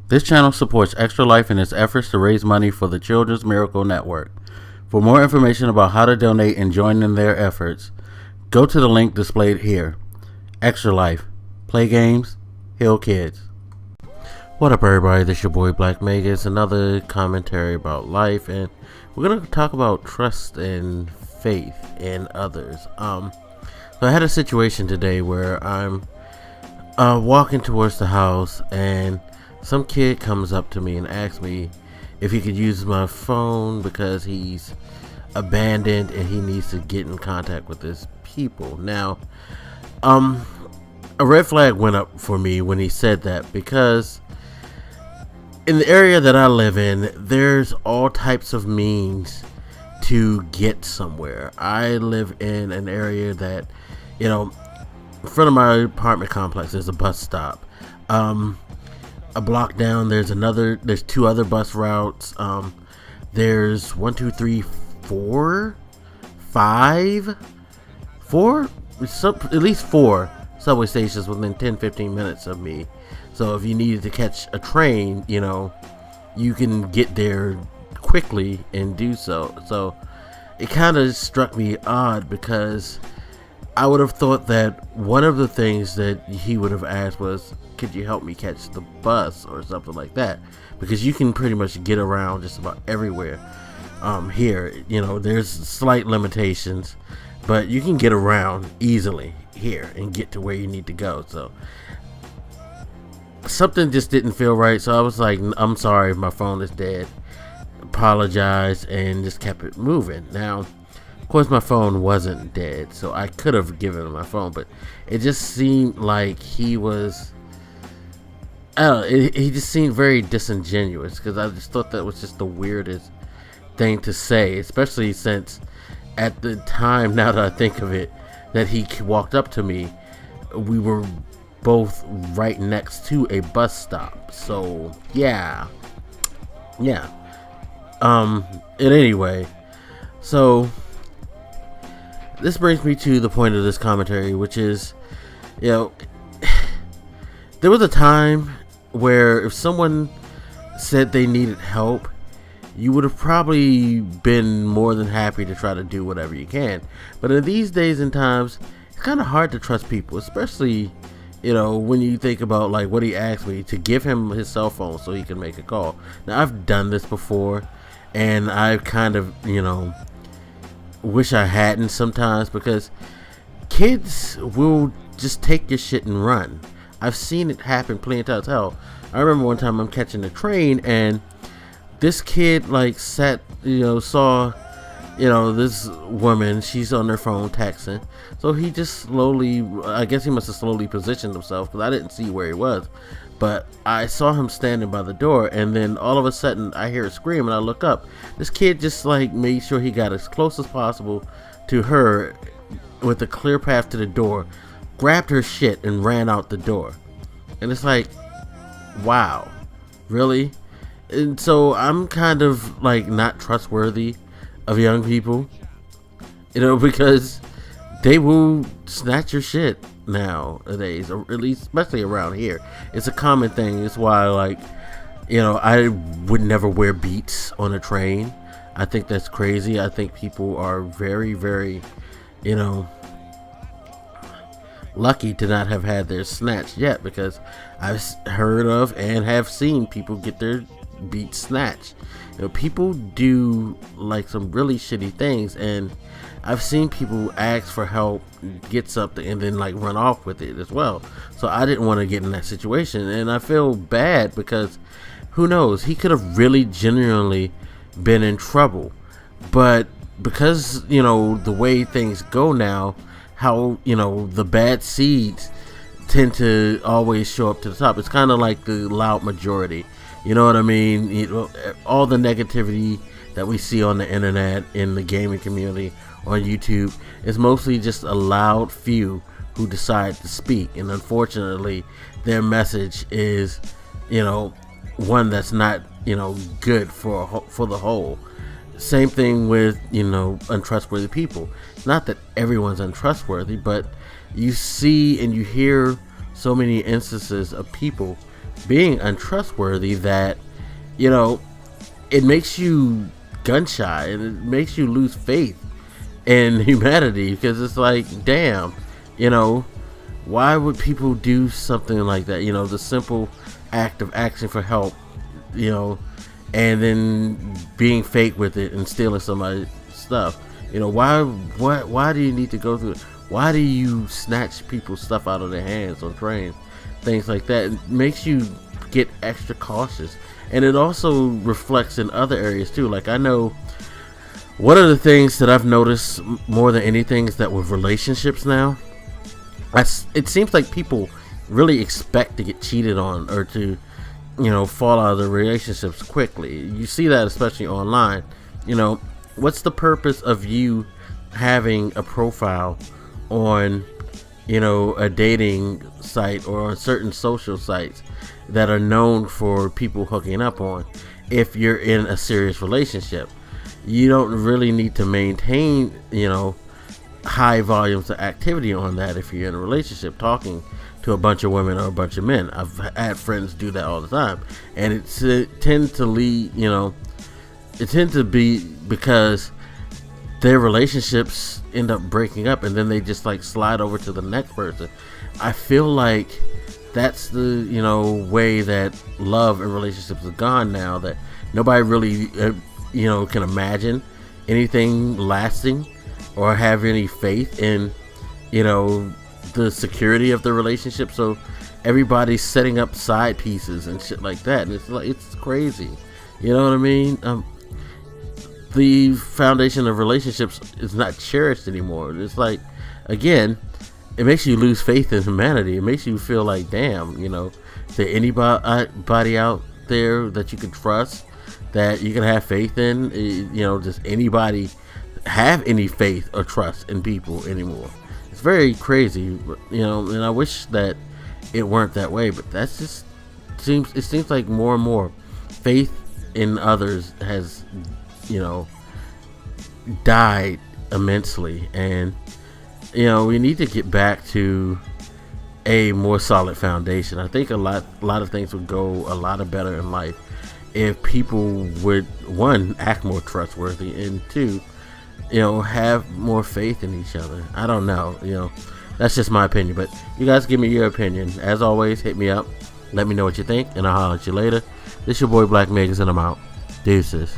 This channel supports Extra Life in its efforts to raise money for the Children's Miracle Network. For more information about how to donate and join in their efforts, go to the link displayed here. Extra Life. Play games, heal kids. What up, everybody? This is your boy Black Mega. It's another commentary about life, and we're going to talk about trust and faith in others. So I had a situation today where I'm walking towards the house, and some kid comes up to me and asks me if he could use my phone because he's abandoned and he needs to get in contact with his people. Now, a red flag went up for me when he said that, because in the area that I live in, there's all types of means to get somewhere. I live in an area that, in front of my apartment complex, there's a bus stop. A block down, there's two other bus routes. There's 1, 2, 3, 4, 5, 4, at least 4 subway stations within 10-15 minutes of me. So if you needed to catch a train, you can get there quickly and do so. So it kind of struck me odd, because I would have thought that one of the things that he would have asked was, could you help me catch the bus or something like that? Because you can pretty much get around just about everywhere here. There's slight limitations, but you can get around easily here and get to where you need to go. So something just didn't feel right. So I was like, I'm sorry, my phone is dead. Apologized and just kept it moving. Now, of course, my phone wasn't dead, so I could have given him my phone, but it just seemed like he was, he just seemed very disingenuous, because I just thought that was just the weirdest thing to say, especially since at the time, now that I think of it, that he walked up to me, we were both right next to a bus stop. So yeah. And anyway, so this brings me to the point of this commentary, which is, there was a time where if someone said they needed help, you would have probably been more than happy to try to do whatever you can. But in these days and times, it's kind of hard to trust people, especially, when you think about like what he asked me to give him his cell phone so he can make a call. Now, I've done this before, and I kind of, wish I hadn't sometimes, because kids will just take your shit and run. I've seen it happen plenty of times. Hell, I remember one time I'm catching a train, and this kid saw, this woman, she's on her phone texting. So he just slowly, I guess he must have slowly positioned himself, because I didn't see where he was. But I saw him standing by the door, and then all of a sudden I hear a scream, and I look up. This kid just made sure he got as close as possible to her with a clear path to the door, grabbed her shit, and ran out the door. And it's like, wow, really? And so I'm kind of not trustworthy of young people, because they will snatch your shit nowadays, or at least especially around here. It's a common thing. It's why I would never wear Beats on a train. I think that's crazy. I think people are very, very lucky to not have had their snatched yet, because I've heard of and have seen people get their Beats snatched. People do some really shitty things, and I've seen people ask for help, get something, and then run off with it as well. So I didn't want to get in that situation, and I feel bad, because who knows, he could have really genuinely been in trouble. But because the way things go now, how the bad seeds tend to always show up to the top. It's kind of like the loud majority. You know what I mean? All the negativity that we see on the internet, in the gaming community, on YouTube, is mostly just a loud few who decide to speak. And unfortunately, their message is, one that's not, good for the whole. Same thing with, untrustworthy people. Not that everyone's untrustworthy, but you see and you hear so many instances of people being untrustworthy that, it makes you gun shy and it makes you lose faith in humanity, because it's like, damn, why would people do something like that? The simple act of asking for help, and then being fake with it and stealing somebody's stuff. Why do you need to go through it? Why do you snatch people's stuff out of their hands on trains? Things like that. It makes you get extra cautious. And it also reflects in other areas too. Like, I know one of the things that I've noticed more than anything is that with relationships now, it seems like people really expect to get cheated on or to, fall out of their relationships quickly. You see that especially online. What's the purpose of you having a profile on, a dating site or on certain social sites that are known for people hooking up on if you're in a serious relationship? You don't really need to maintain, high volumes of activity on that if you're in a relationship talking to a bunch of women or a bunch of men. I've had friends do that all the time, and it tends to lead, it tends to be because their relationships end up breaking up and then they just like slide over to the next person. I feel like that's the way that love and relationships have gone now, that nobody really can imagine anything lasting or have any faith in the security of the relationship. So everybody's setting up side pieces and shit like that, and it's crazy. You know what I mean? The foundation of relationships is not cherished anymore. It's like, again, it makes you lose faith in humanity. It makes you feel like, damn, is there anybody out there that you can trust, that you can have faith in? Does anybody have any faith or trust in people anymore? It's very crazy, and I wish that it weren't that way, but that's just seems like more and more faith in others has died immensely. And we need to get back to a more solid foundation. I think a lot of things would go a lot better in life if people would, one, act more trustworthy, and two, have more faith in each other. I don't know, that's just my opinion, but you guys give me your opinion. As always, hit me up, let me know what you think, and I'll holler at you later. This your boy Black Megas, and I'm out. Deuces.